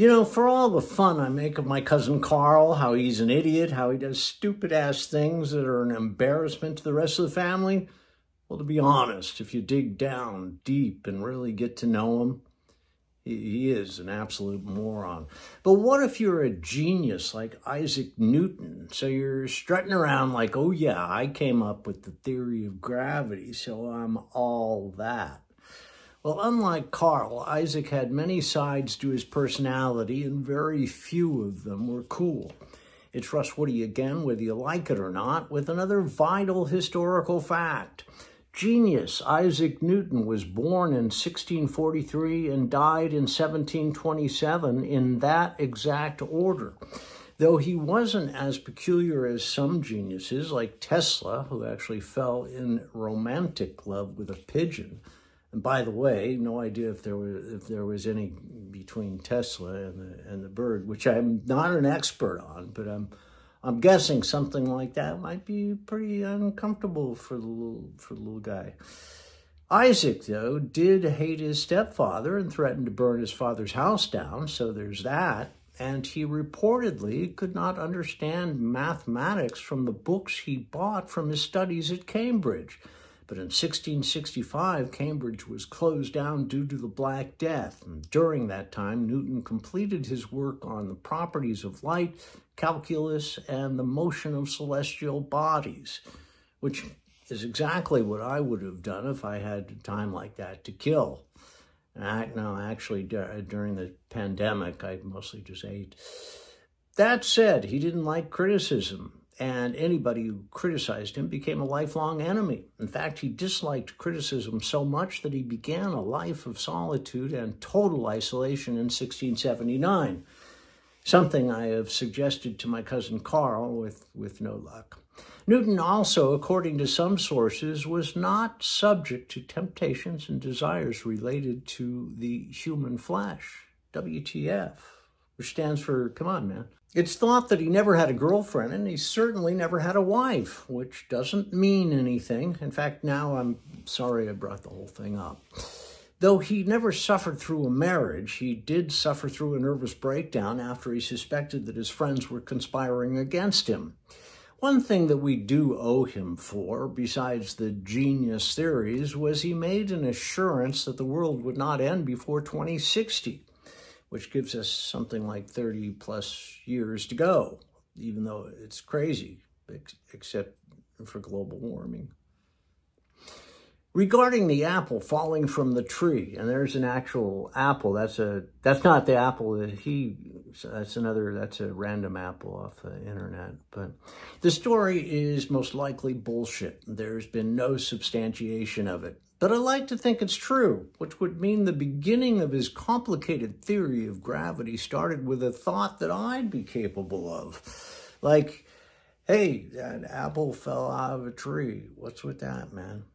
For all the fun I make of my cousin Carl, how he's an idiot, how he does stupid ass things that are an embarrassment to the rest of the family, well, to be honest, if you dig down deep and really get to know him, he is an absolute moron. But what if you're a genius like Isaac Newton? So you're strutting around like, oh yeah, I came up with the theory of gravity, so I'm all that. Well, unlike Carl, Isaac had many sides to his personality, and very few of them were cool. It's Russ Woody again, whether you like it or not, with another vital historical fact. Genius Isaac Newton was born in 1643 and died in 1727 in that exact order. Though he wasn't as peculiar as some geniuses, like Tesla, who actually fell in romantic love with a pigeon. And by the way, no idea if there was any between Tesla and the bird, which I'm not an expert on, but I'm guessing something like that might be pretty uncomfortable for the little guy. Isaac, though, did hate his stepfather and threatened to burn his father's house down, so there's that. And he reportedly could not understand mathematics from the books he bought from his studies at Cambridge. But in 1665, Cambridge was closed down due to the Black Death. And during that time, Newton completed his work on the properties of light, calculus, and the motion of celestial bodies, which is exactly what I would have done if I had time like that to kill. Actually, during the pandemic, I mostly just ate. That said, he didn't like criticism. And anybody who criticized him became a lifelong enemy. In fact, he disliked criticism so much that he began a life of solitude and total isolation in 1679, something I have suggested to my cousin Carl with no luck. Newton also, according to some sources, was not subject to temptations and desires related to the human flesh, WTF, which stands for, come on, man. It's thought that he never had a girlfriend, and he certainly never had a wife, which doesn't mean anything. In fact, now I'm sorry I brought the whole thing up. Though he never suffered through a marriage, he did suffer through a nervous breakdown after he suspected that his friends were conspiring against him. One thing that we do owe him for, besides the genius theories, was he made an assurance that the world would not end before 2060. Which gives us something like 30 plus years to go, even though it's crazy, except for global warming. Regarding the apple falling from the tree, and there's an actual apple, that's not the apple that's a random apple off the internet, but the story is most likely bullshit. There's been no substantiation of it. But I like to think it's true, which would mean the beginning of his complicated theory of gravity started with a thought that I'd be capable of. Like, hey, that apple fell out of a tree. What's with that, man?